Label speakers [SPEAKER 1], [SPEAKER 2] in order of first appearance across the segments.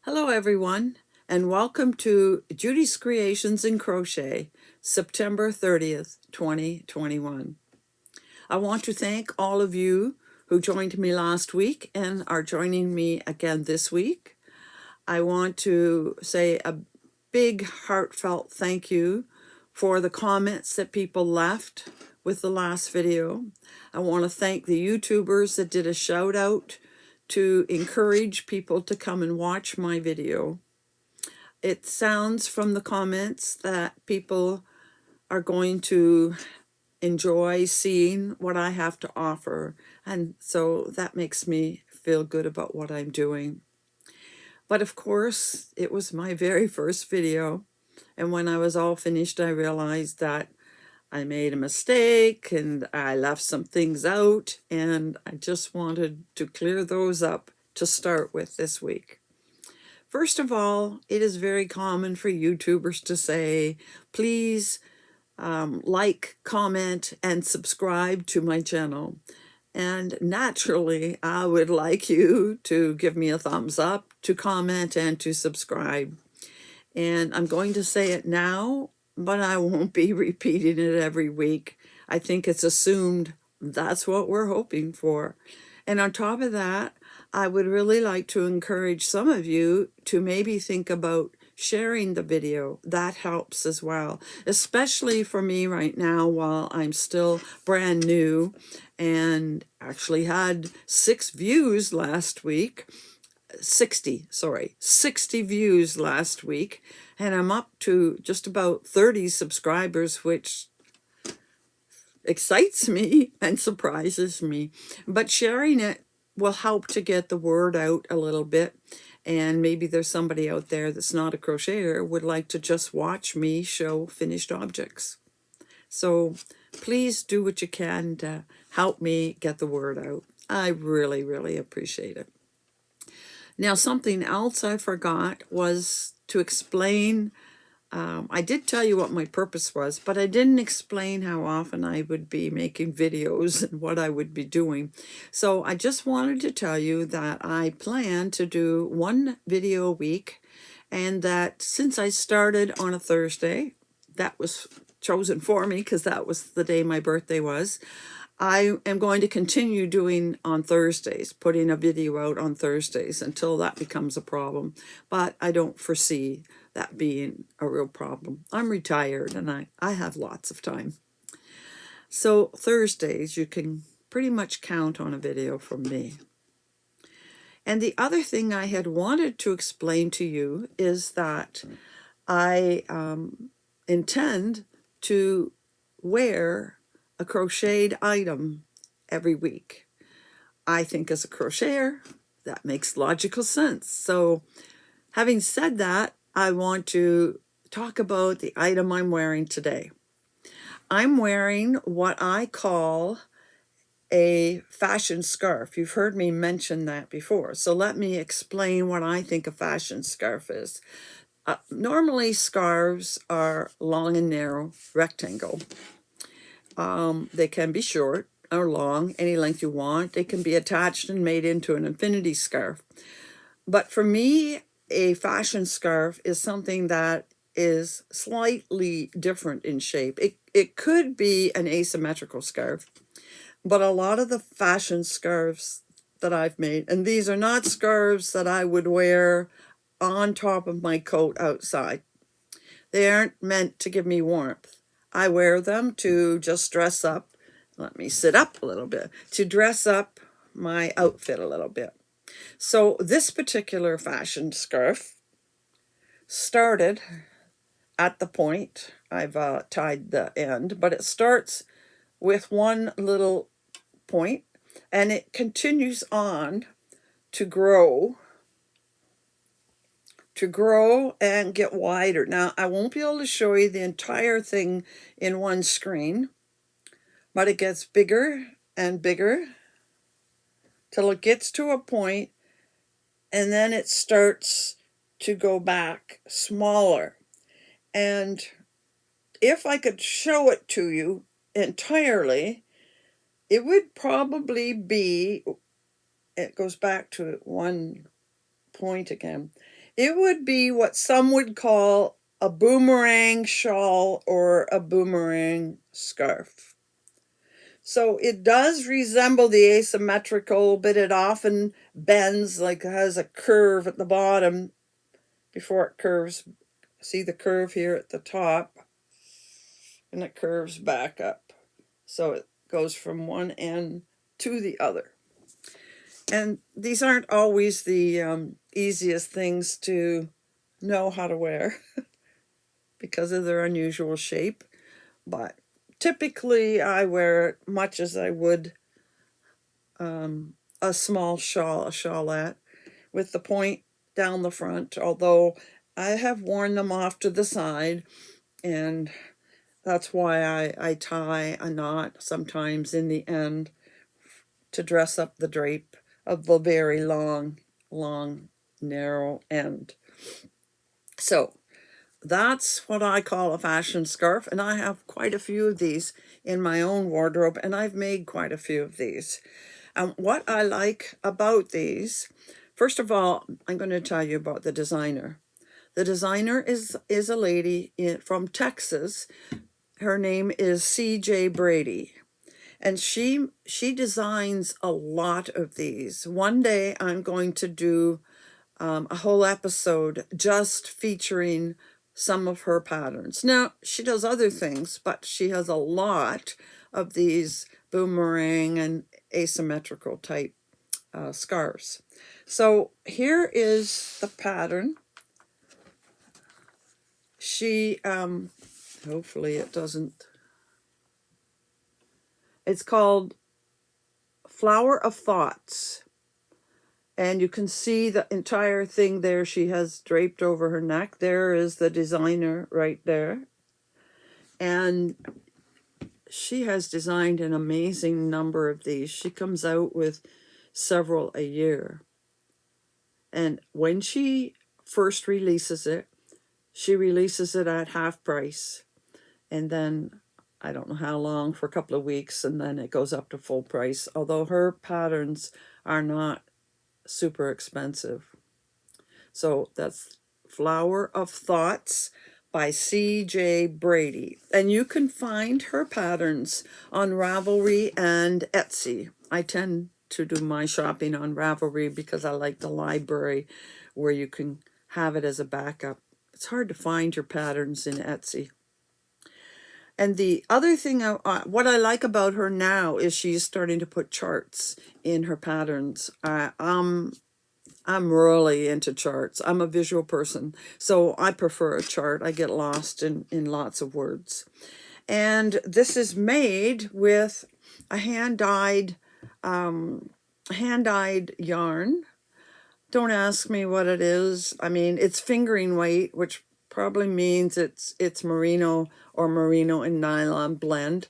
[SPEAKER 1] Hello everyone, and welcome to Judy's Creations in Crochet, September 30th, 2021. I want to thank all of you who joined me last week and are joining me again this week. I want to say a big heartfelt thank you for the comments that people left with the last video. I want to thank the YouTubers that did a shout out to encourage people to come and watch my video. It sounds from the comments that people are going to enjoy seeing what I have to offer, and so that makes me feel good about what I'm doing. But of course, it was my very first video, and when I was all finished, I realized that I made a mistake and I left some things out, and I just wanted to clear those up to start with this week. First of all, it is very common for YouTubers to say, please like, comment, and subscribe to my channel. And naturally, I would like you to give me a thumbs up, to comment, and to subscribe. And I'm going to say it now, but I won't be repeating it every week. I think it's assumed that's what we're hoping for. And on top of that, I would really like to encourage some of you to maybe think about sharing the video. That helps as well, especially for me right now while I'm still brand new and actually had 60 views last week, and I'm up to just about 30 subscribers, which excites me and surprises me. But sharing it will help to get the word out a little bit, and maybe there's somebody out there that's not a crocheter would like to just watch me show finished objects. So please do what you can to help me get the word out. I really appreciate it. Now, something else I forgot was to explain. I did tell you what my purpose was, but I didn't explain how often I would be making videos and what I would be doing. So I just wanted to tell you that I plan to do one video a week, and that since I started on a Thursday, that was chosen for me because that was the day my birthday was, I am going to continue doing on Thursdays, putting a video out on Thursdays until that becomes a problem. But I don't foresee that being a real problem. I'm retired and I have lots of time. So Thursdays, you can pretty much count on a video from me. And the other thing I had wanted to explain to you is that I intend to wear a crocheted item every week. I think as a crocheter, that makes logical sense. So having said that, I want to talk about the item I'm wearing today. I'm wearing what I call a fashion scarf. You've heard me mention that before. So let me explain what I think a fashion scarf is. Normally scarves are long and narrow, rectangle. They can be short or long, any length you want. They can be attached and made into an infinity scarf. But for me, a fashion scarf is something that is slightly different in shape. It could be an asymmetrical scarf, but a lot of the fashion scarves that I've made, and these are not scarves that I would wear on top of my coat outside. They aren't meant to give me warmth. I wear them to just dress up. Let me sit up a little bit. To dress up my outfit a little bit. So this particular fashion scarf started at the point. I've tied the end, but it starts with one little point and it continues on to grow and get wider. Now, I won't be able to show you the entire thing in one screen, but it gets bigger and bigger till it gets to a point, and then it starts to go back smaller. And if I could show it to you entirely, it would probably be, it goes back to one point again, It would be what some would call a boomerang shawl or a boomerang scarf. So it does resemble the asymmetrical, but it often bends, like it has a curve at the bottom before it curves. See the curve here at the top, and it curves back up. So it goes from one end to the other. And these aren't always the easiest things to know how to wear because of their unusual shape. But typically I wear it much as I would a small shawl, a shawlette, with the point down the front, although I have worn them off to the side, and that's why I tie a knot sometimes in the end to dress up the drape of the very long, narrow end. So that's what I call a fashion scarf, and I have quite a few of these in my own wardrobe, and I've made quite a few of these. And what I like about these, first of all, I'm going to tell you about the designer. The designer is a lady from Texas. Her name is C.J. Brady. And she designs a lot of these. One day I'm going to do a whole episode just featuring some of her patterns. Now, she does other things, but she has a lot of these boomerang and asymmetrical type scarves. So here is the pattern. She, hopefully it doesn't, it's called Flower of Thoughts. And you can see the entire thing there. She has draped over her neck. There is the designer right there. And she has designed an amazing number of these. She comes out with several a year. And when she first releases it, she releases it at half price. And then, I don't know how long, for a couple of weeks, and then it goes up to full price. Although her patterns are not super expensive. So that's Flower of Thoughts by C.J. Brady. And you can find her patterns on Ravelry and Etsy. I tend to do my shopping on Ravelry because I like the library where you can have it as a backup. It's hard to find your patterns in Etsy. And the other thing, what I like about her now is she's starting to put charts in her patterns. I'm really into charts. I'm a visual person, so I prefer a chart. I get lost in lots of words. And this is made with a hand-dyed yarn. Don't ask me what it is. I mean, it's fingering weight, which probably means it's merino or merino and nylon blend.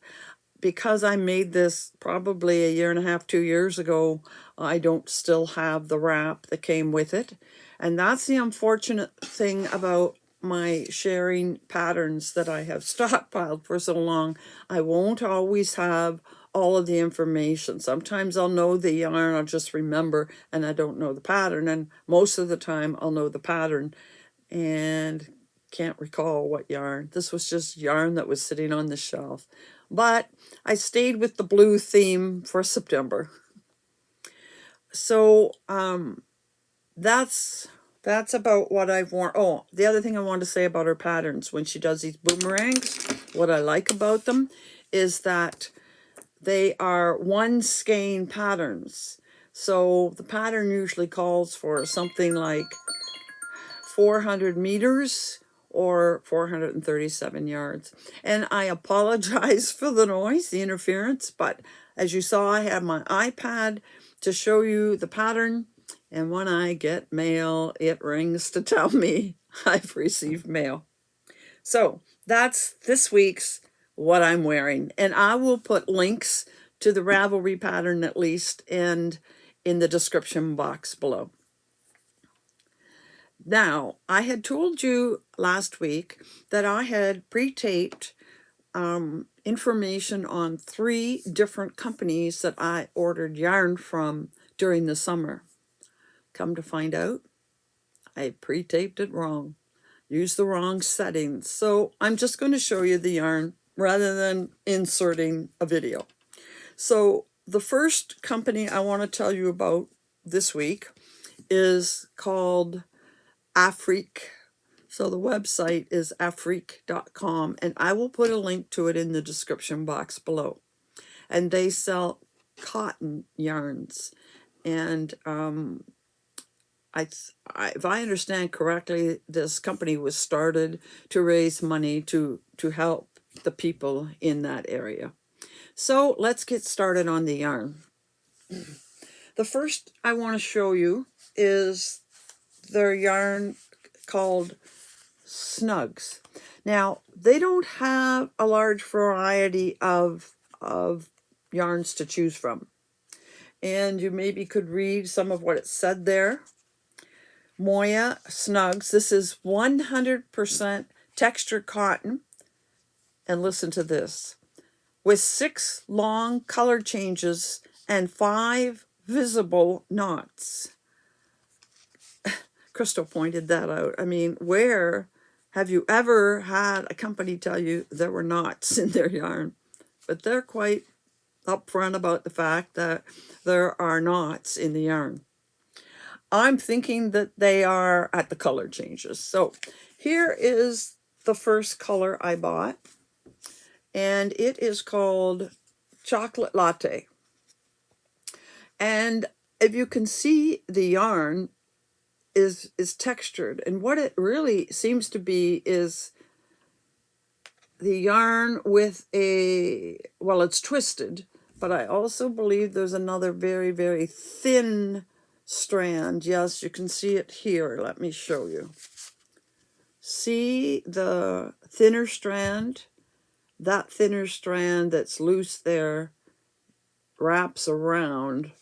[SPEAKER 1] Because I made this probably a year and a half, 2 years ago, I don't still have the wrap that came with it. And that's the unfortunate thing about my sharing patterns that I have stockpiled for so long. I won't always have all of the information. Sometimes I'll know the yarn, I'll just remember, and I don't know the pattern. And most of the time I'll know the pattern and can't recall what yarn. This was just yarn that was sitting on the shelf. But I stayed with the blue theme for September. So that's about what I've worn. Oh, the other thing I want to say about her patterns, when she does these boomerangs, what I like about them is that they are one skein patterns. So the pattern usually calls for something like 400 meters or 437 yards. And I apologize for the noise, the interference, but as you saw, I have my iPad to show you the pattern, and when I get mail, it rings to tell me I've received mail. So that's this week's what I'm wearing, and I will put links to the Ravelry pattern at least and in the description box below. Now, I had told you last week that I had pre-taped information on 3 different companies that I ordered yarn from during the summer. Come to find out, I pre-taped it wrong. Used the wrong settings. So I'm just going to show you the yarn rather than inserting a video. So the first company I want to tell you about this week is called Afrique. So the website is afrique.com, and I will put a link to it in the description box below. And they sell cotton yarns. And if I understand correctly, this company was started to raise money to help the people in that area. So let's get started on the yarn. The first I want to show you is their yarn called Snugs. Now, they don't have a large variety of yarns to choose from. And you maybe could read some of what it said there. Moya Snugs. This is 100% textured cotton. And listen to this. With 6 long color changes and 5 visible knots. Crystal pointed that out. I mean, where have you ever had a company tell you there were knots in their yarn? But they're quite upfront about the fact that there are knots in the yarn. I'm thinking that they are at the color changes. So here is the first color I bought, and it is called Chocolate Latte. And if you can see, the yarn is textured, and what it really seems to be is the yarn with it's twisted, but I also believe there's another very, very thin strand. Yes, you can see it here. Let me show you. See the thinner strand? That thinner strand that's loose there wraps around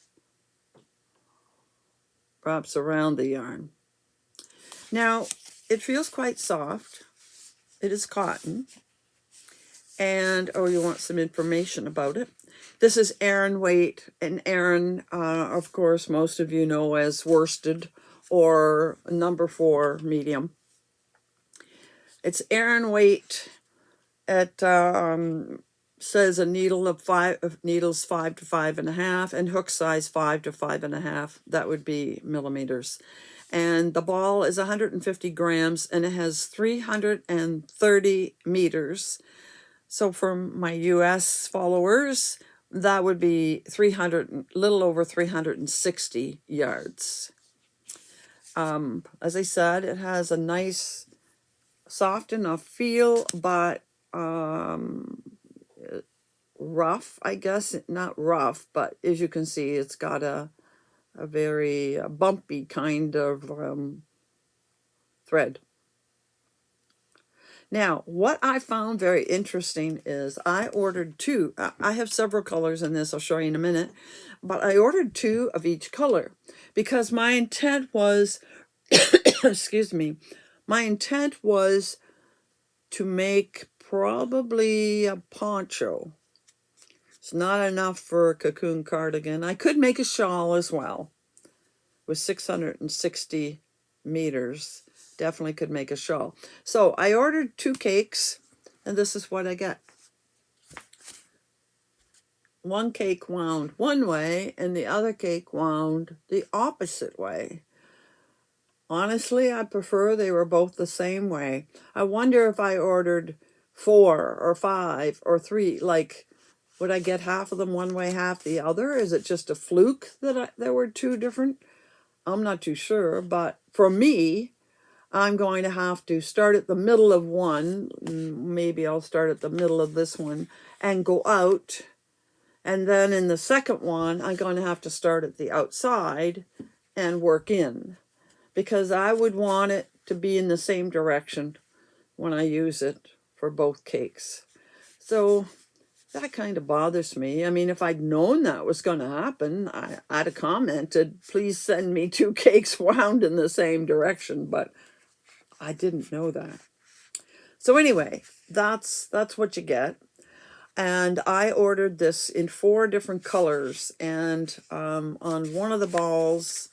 [SPEAKER 1] the yarn. Now, it feels quite soft. It is cotton. And, you want some information about it. This is Aran weight, and Aran, of course, most of you know as worsted or number 4 medium. It's Aran weight. It says a needle of 5 needles 5 to 5.5, and hook size 5 to 5.5. That would be millimeters. And the ball is 150 grams, and it has 330 meters. So for my US followers, that would be little over 360 yards. As I said, it has a nice, soft enough feel, but rough, I guess. Not rough, but as you can see, it's got a very bumpy kind of thread. Now, what I found very interesting is I ordered 2. I have several colors in this. I'll show you in a minute. But I ordered 2 of each color because my intent was, excuse me, my intent was to make probably a poncho. It's not enough for a cocoon cardigan. I could make a shawl as well with 660 meters. Definitely could make a shawl. So I ordered 2 cakes, and this is what I get. One cake wound one way, and the other cake wound the opposite way. Honestly, I prefer they were both the same way. I wonder if I ordered 4 or 5 or 3, like, would I get half of them one way, half the other? Is it just a fluke that there were 2 different? I'm not too sure, but for me, I'm going to have to start at the middle of one. Maybe I'll start at the middle of this one and go out. And then in the second one, I'm going to have to start at the outside and work in, because I would want it to be in the same direction when I use it for both cakes. So that kind of bothers me. I mean, if I'd known that was going to happen, I'd have commented, please send me 2 cakes wound in the same direction, but I didn't know that. So anyway, that's what you get. And I ordered this in 4 different colors. And on one of the balls,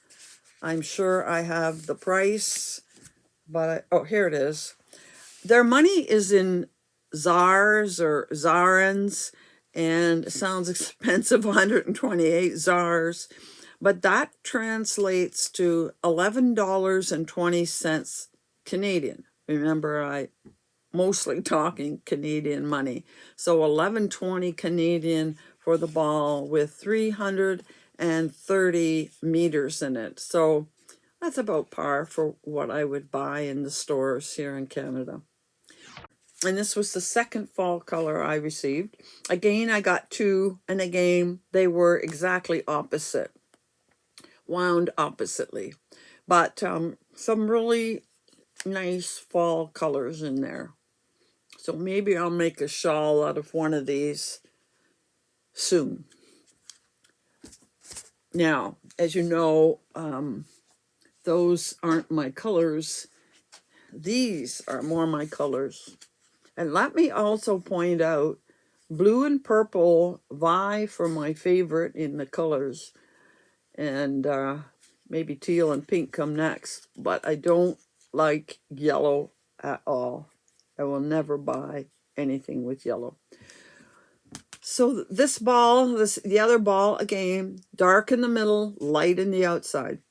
[SPEAKER 1] I'm sure I have the price, but oh, here it is. Their money is in zars or zarans, and it sounds expensive, 128 zars, but that translates to $11.20 Canadian. Remember, I mostly talking Canadian money. So 11.20 Canadian for the ball with 330 meters in it. So that's about par for what I would buy in the stores here in Canada. And this was the second fall color I received. Again, I got two, and again, they were exactly opposite, wound oppositely. But some really nice fall colors in there. So maybe I'll make a shawl out of one of these soon. Now, as you know, those aren't my colors. These are more my colors. And let me also point out, blue and purple vie for my favorite in the colors. And maybe teal and pink come next. But I don't like yellow at all. I will never buy anything with yellow. So this ball, the other ball, again, dark in the middle, light in the outside.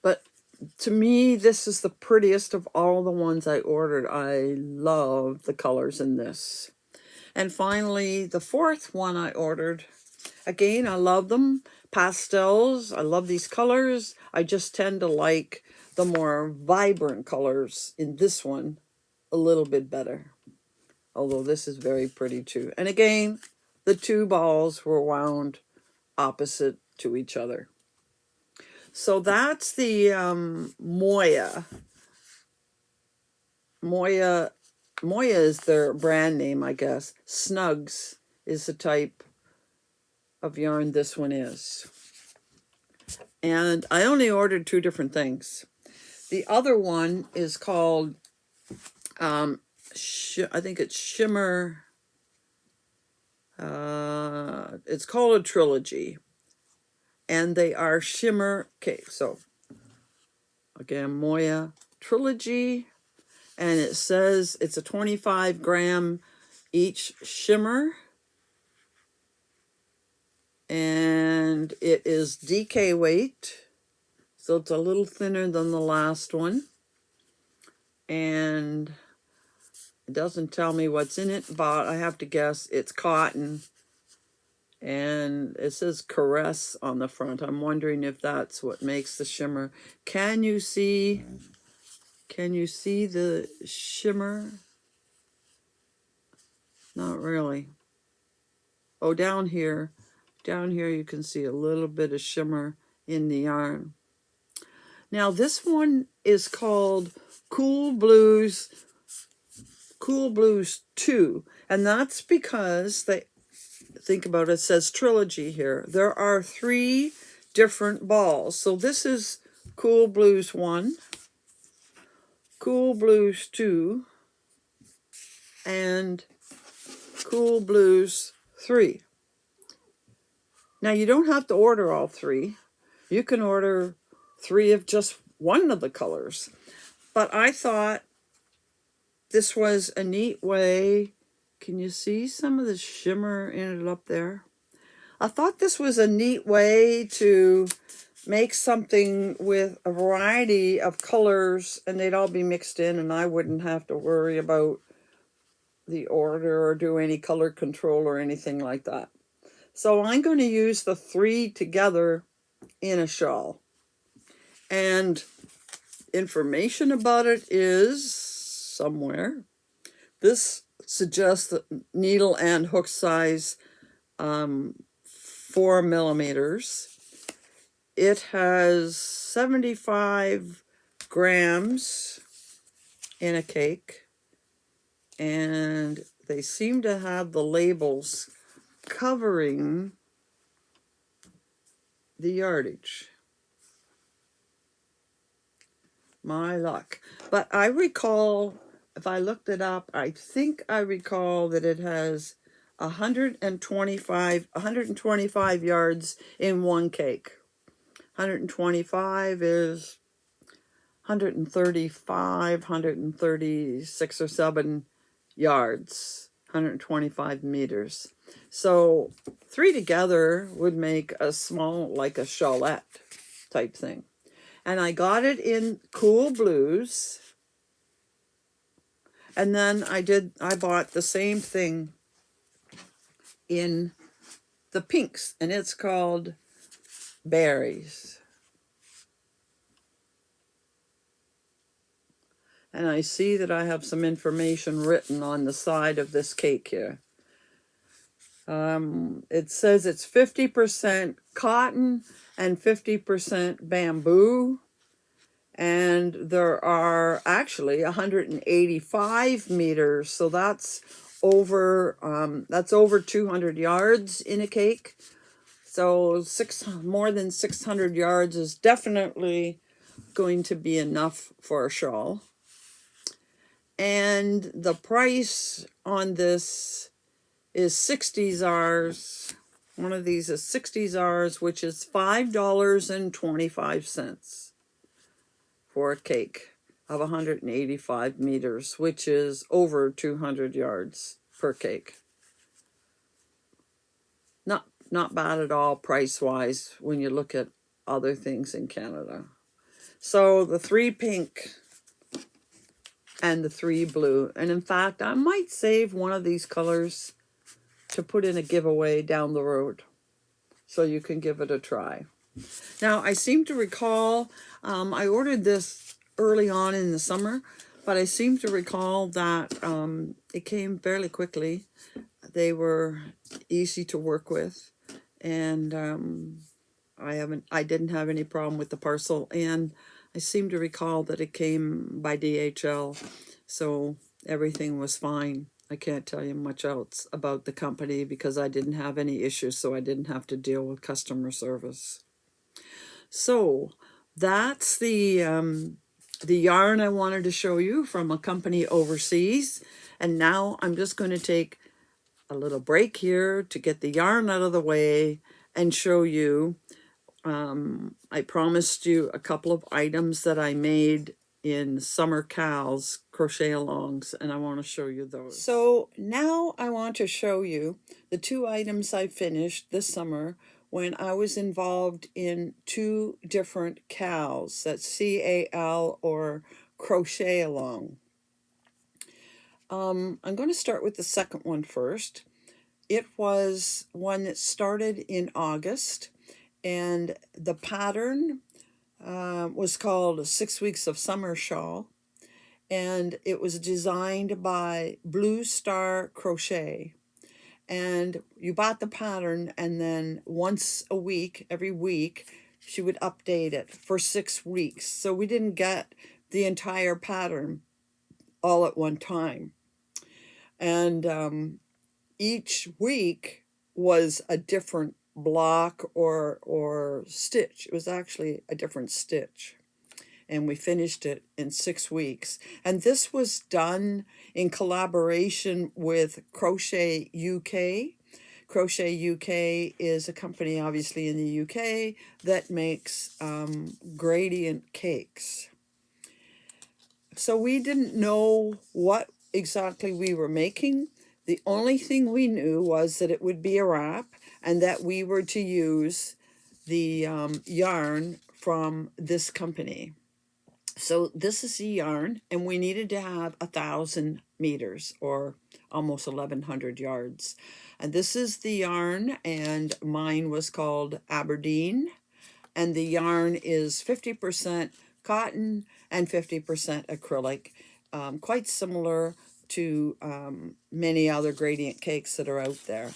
[SPEAKER 1] But to me, this is the prettiest of all the ones I ordered. I love the colors in this. And finally, the fourth one I ordered. Again, I love them. Pastels. I love these colors. I just tend to like the more vibrant colors in this one a little bit better. Although this is very pretty too. And again, the two balls were wound opposite to each other. So that's the Moya. Moya is their brand name, I guess. Snugs is the type of yarn this one is. And I only ordered two different things. The other one is called, I think it's Shimmer. It's called a trilogy. And they are shimmer. Okay, so again, Moya trilogy. And it says it's a 25 gram each shimmer. And it is DK weight. So it's a little thinner than the last one. And it doesn't tell me what's in it, but I have to guess it's cotton. And it says Caress on the front. I'm wondering if that's what makes the shimmer. Can you see the shimmer? Not really. Oh, down here you can see a little bit of shimmer in the yarn. Now this one is called Cool Blues 2, and that's because they think about it, it says trilogy here. There are 3 different balls. So this is Cool Blues 1, Cool Blues 2, and Cool Blues 3. Now you don't have to order all 3. You can order 3 of just one of the colors. But I thought this was a neat way. Can you see some of the shimmer in it up there? I thought this was a neat way to make something with a variety of colors, and they'd all be mixed in, and I wouldn't have to worry about the order or do any color control or anything like that. So I'm going to use the 3 together in a shawl. And information about it is somewhere. This suggests that needle and hook size 4 millimeters. It has 75 grams in a cake, and they seem to have the labels covering the yardage. My luck. But I recall, if I looked it up, I think I recall that it has 125 yards in one cake. 125 is 135, 136 or 7 yards, 125 meters. So 3 together would make a small, like a shawlette type thing. And I got it in cool blues. And then I bought the same thing in the pinks, and it's called Berries. And I see that I have some information written on the side of this cake here. It says it's 50% cotton and 50% bamboo. And there are actually 185 meters. So that's over 200 yards in a cake. So more than 600 yards is definitely going to be enough for a shawl. And the price on this is 60 zars. One of these is 60 zars, which is $5.25 for a cake of 185 meters, which is over 200 yards per cake. Not bad at all price-wise when you look at other things in Canada. So the 3 pink and the 3 blue. And in fact, I might save one of these colors to put in a giveaway down the road, so you can give it a try. Now, I seem to recall, I ordered this early on in the summer, but I seem to recall that it came fairly quickly. They were easy to work with, and I didn't have any problem with the parcel, and I seem to recall that it came by DHL, so everything was fine. I can't tell you much else about the company because I didn't have any issues, so I didn't have to deal with customer service. So that's the yarn I wanted to show you from a company overseas. And now I'm just going to take a little break here to get the yarn out of the way and show you. I promised you a couple of items that I made in Summer Cal's crochet alongs, and I want to show you those. So now I want to show you the 2 items I finished this summer when I was involved in 2 different CALs. That's C-A-L or crochet along. I'm going to start with the second one first. It was one that started in August, and the pattern was called 6 Weeks of Summer Shawl, and it was designed by Blue Star Crochet. And you bought the pattern, and then once a week, every week, she would update it for 6 weeks. So we didn't get the entire pattern all at one time. And each week was a different block or stitch. It was actually a different stitch. And we finished it in 6 weeks. And this was done in collaboration with Crochet UK. Crochet UK is a company, obviously, in the UK that makes gradient cakes. So we didn't know what exactly we were making. The only thing we knew was that it would be a wrap and that we were to use the yarn from this company. So this is the yarn, and we needed to have 1,000 meters or almost 1,100 yards. And this is the yarn, and mine was called Aberdeen. And the yarn is 50% cotton and 50% acrylic, quite similar to many other gradient cakes that are out there.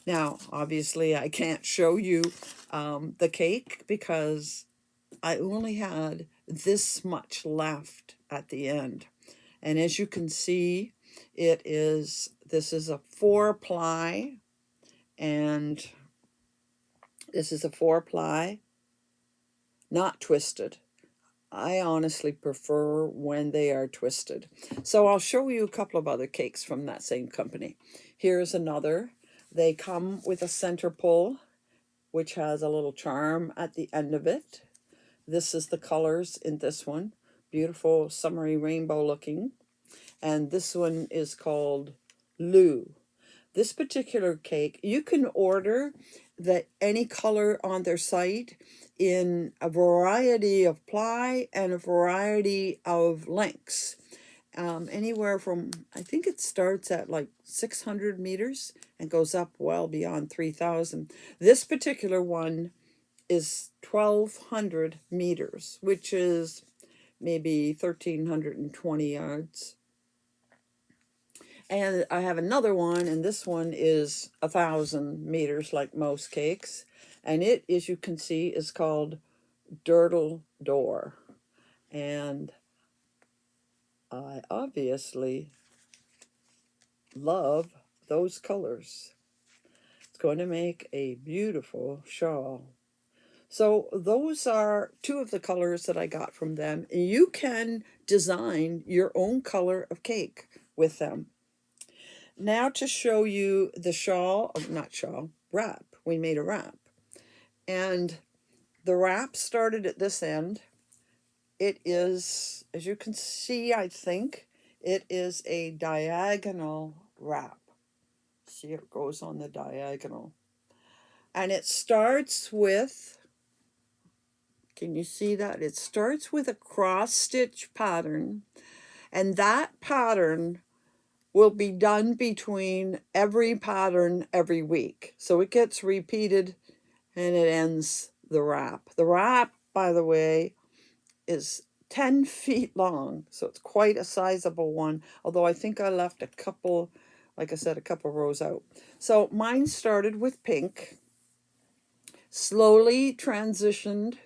[SPEAKER 1] Now, obviously, I can't show you the cake because I only had this much left at the end. And as you can see, this is a 4-ply, and this is a 4-ply, not twisted. I honestly prefer when they are twisted. So I'll show you a couple of other cakes from that same company. Here's another. They come with a center pull, which has a little charm at the end of it. This is the colors in this one. Beautiful, summery, rainbow looking. And this one is called Lou. This particular cake, you can order any color on their site in a variety of ply and a variety of lengths. Anywhere from, I think it starts at like 600 meters and goes up well beyond 3,000. This particular one is 1,200 meters, which is maybe 1,320 yards. And I have another one, and this one is 1,000 meters like most cakes. And it, as you can see, is called Dirtle Door. And I obviously love those colors. It's going to make a beautiful shawl. So those are two of the colors that I got from them. You can design your own color of cake with them. Now to show you the shawl, not shawl, wrap. We made a wrap. And the wrap started at this end. It is, as you can see, I think, it is a diagonal wrap. See, it goes on the diagonal. And it starts with, can you see that? It starts with a cross stitch pattern. And that pattern will be done between every pattern every week. So it gets repeated and it ends the wrap. The wrap, by the way, is 10 feet long. So it's quite a sizable one. Although I think I left a couple, like I said, a couple rows out. So mine started with pink, slowly transitioned,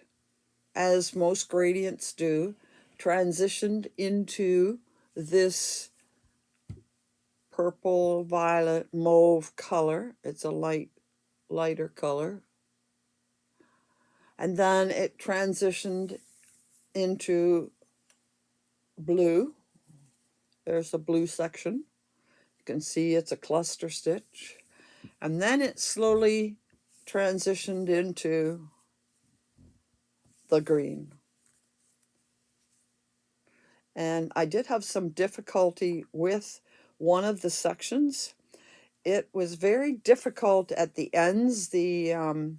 [SPEAKER 1] as most gradients do, transitioned into this purple, violet, mauve color. It's a lighter color. And then it transitioned into blue. There's the blue section. You can see it's a cluster stitch. And then it slowly transitioned into the green. And I did have some difficulty with one of the sections. It was very difficult at the ends. The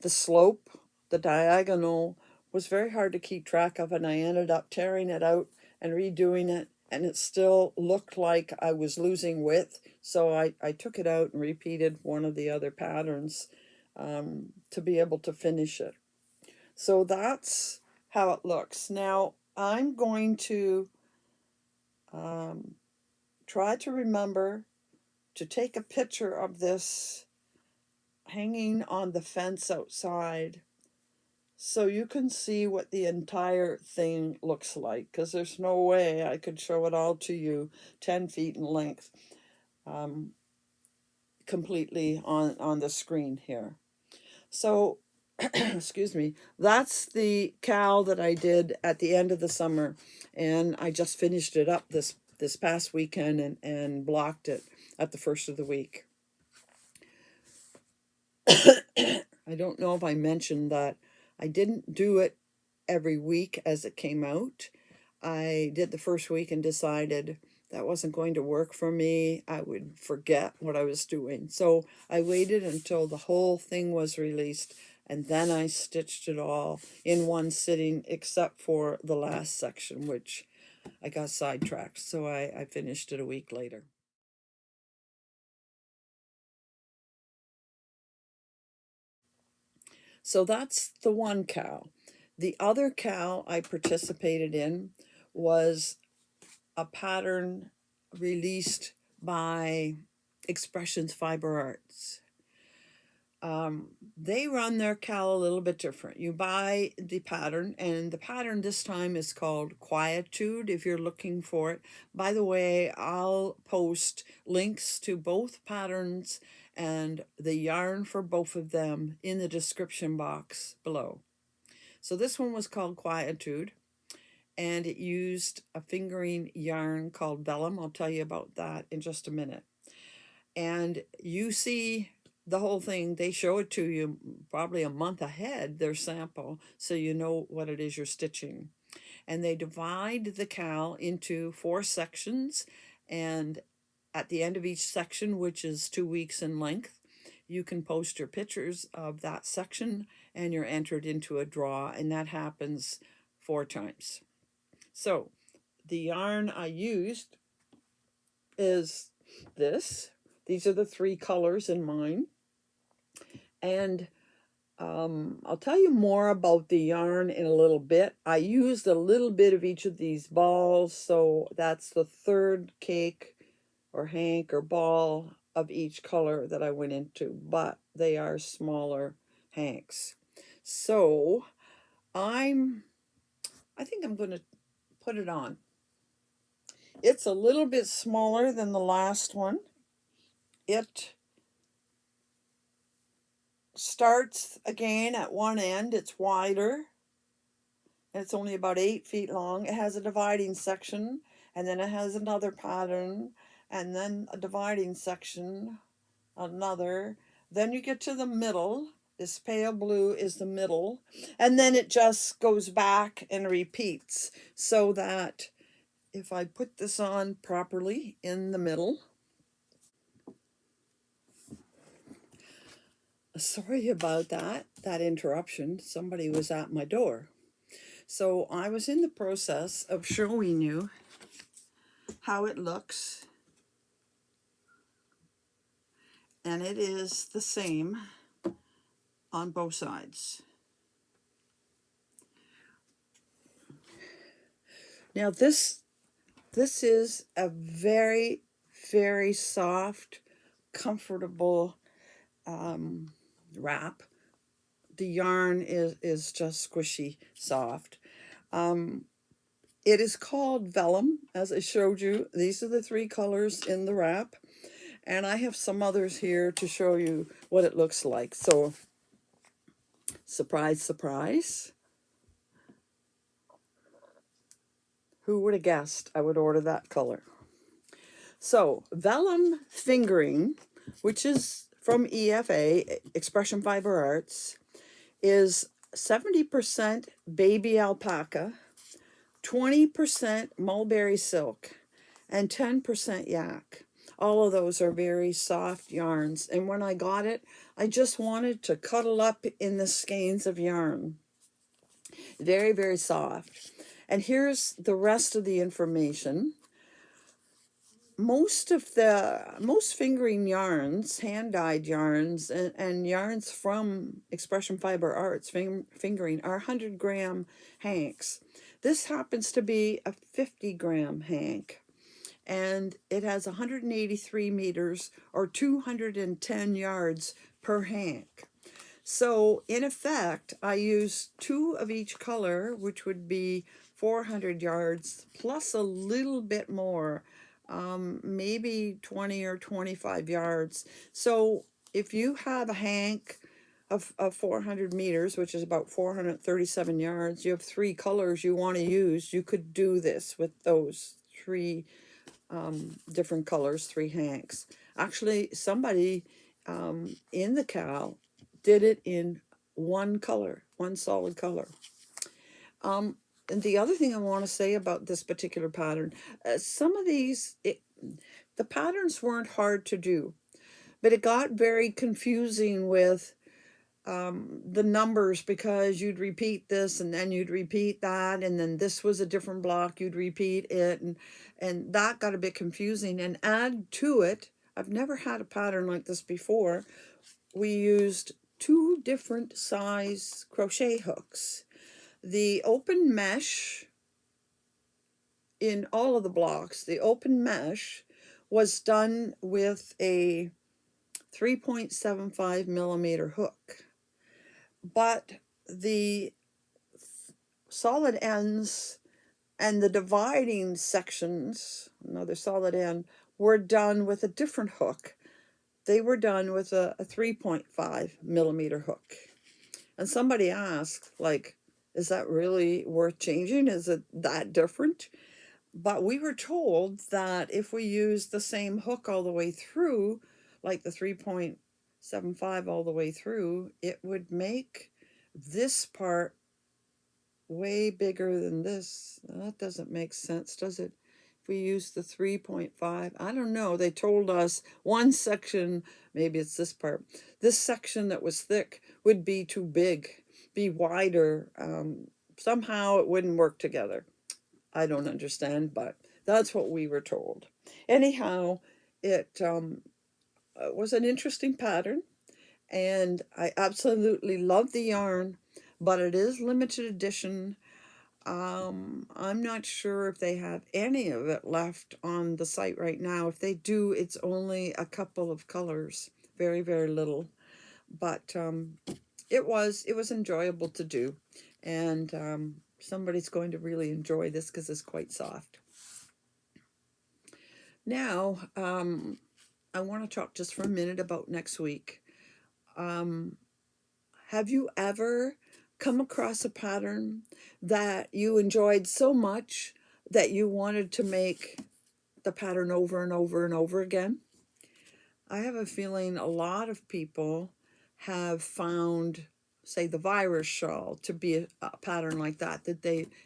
[SPEAKER 1] slope, the diagonal, was very hard to keep track of, and I ended up tearing it out and redoing it, and it still looked like I was losing width. So I took it out and repeated one of the other patterns to be able to finish it. So that's how it looks. Now I'm going to try to remember to take a picture of this hanging on the fence outside so you can see what the entire thing looks like, because there's no way I could show it all to you 10 feet in length completely on the screen here. So excuse me, that's the cowl that I did at the end of the summer, and I just finished it up this past weekend and blocked it at the first of the week. I don't know if I mentioned that I didn't do it every week as it came out. I did the first week and decided that wasn't going to work for me. I would forget what I was doing. So I waited until the whole thing was released, and then I stitched it all in one sitting, except for the last section, which I got sidetracked. So I finished it a week later. So that's the one cow. The other cow I participated in was a pattern released by Expressions Fiber Arts. They run their cowl a little bit different. You buy the pattern, and the pattern this time is called Quietude if you're looking for it. By the way, I'll post links to both patterns and the yarn for both of them in the description box below. So this one was called Quietude, and it used a fingering yarn called vellum. I'll tell you about that in just a minute. And you see the whole thing, they show it to you probably a month ahead, their sample, so you know what it is you're stitching. And they divide the cowl into 4 sections, and at the end of each section, which is 2 weeks in length, you can post your pictures of that section and you're entered into a draw, and that happens 4 times. So the yarn I used is this. These are the 3 colors in mine. And I'll tell you more about the yarn in a little bit. I used a little bit of each of these balls, so that's the 3rd cake or hank or ball of each color that I went into, but they are smaller hanks. So I think I'm going to put it on. It's a little bit smaller than the last one. It starts again at one end. It's wider. It's only about 8 feet long. It has a dividing section, and then it has another pattern, and then a dividing section, another. Then you get to the middle. This pale blue is the middle, and then it just goes back and repeats, so that if I put this on properly in the middle, sorry about that interruption. Somebody was at my door. So I was in the process of showing you how it looks, and it is the same on both sides. Now this is a very, very soft, comfortable wrap. The yarn is just squishy soft. It is called vellum, as I showed you. These are the 3 colors in the wrap, and I have some others here to show you what it looks like. So, surprise, surprise. Who would have guessed I would order that color? So, vellum fingering, which is from EFA, Expression Fiber Arts, is 70% baby alpaca, 20% mulberry silk, and 10% yak. All of those are very soft yarns. And when I got it, I just wanted to cuddle up in the skeins of yarn. Very, very soft. And here's the rest of the information. Most fingering yarns, hand-dyed yarns, and yarns from Expression Fiber Arts fingering are 100-gram hanks. This happens to be a 50-gram hank, and it has 183 meters or 210 yards per hank. So in effect, I use 2 of each color, which would be 400 yards plus a little bit more, maybe 20 or 25 yards. So if you have a hank of 400 meters, which is about 437 yards, you have 3 colors you want to use, you could do this with those 3 different colors, 3 hanks. Actually, somebody in the cowl did it in one color, one solid color. And the other thing I want to say about this particular pattern, some of these, the patterns weren't hard to do, but it got very confusing with the numbers, because you'd repeat this and then you'd repeat that, and then this was a different block, you'd repeat it, and that got a bit confusing. And add to it, I've never had a pattern like this before, we used 2 different size crochet hooks. The open mesh in all of the blocks, the open mesh was done with a 3.75 millimeter hook, but the solid ends and the dividing sections, another solid end, were done with a different hook. They were done with a 3.5 millimeter hook. And somebody asked, like, is that really worth changing? Is it that different? But we were told that if we use the same hook all the way through, like the 3.5 7/5 all the way through, it would make this part way bigger than this. That doesn't make sense, does it? If we use the 3.5, I don't know. They told us one section, maybe it's this part, this section that was thick would be too big, be wider. Somehow it wouldn't work together. I don't understand, but that's what we were told. Anyhow, it was an interesting pattern, and I absolutely love the yarn, but it is limited edition. I'm not sure if they have any of it left on the site right now. If they do, it's only a couple of colors, very, very little. But it was enjoyable to do, and somebody's going to really enjoy this because it's quite soft. Now, I want to talk just for a minute about next week. Have you ever come across a pattern that you enjoyed so much that you wanted to make the pattern over and over and over again? I have a feeling a lot of people have found, say, the virus shawl to be a pattern like that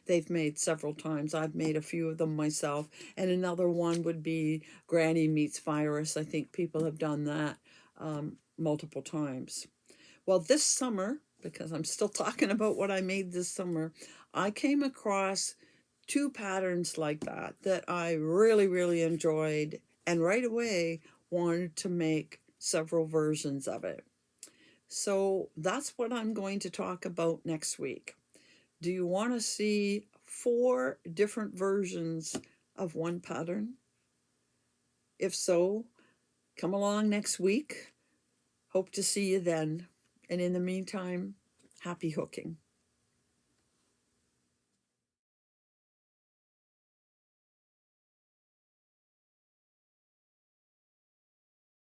[SPEAKER 1] they've made several times. I've made a few of them myself, and another one would be Granny Meets Virus. I think people have done that multiple times. Well, this summer, because I'm still talking about what I made this summer, I came across two patterns like that I really, really enjoyed, and right away wanted to make several versions of it. So that's what I'm going to talk about next week. Do you want to see 4 different versions of one pattern? If so, come along next week. Hope to see you then. And in the meantime, happy hooking.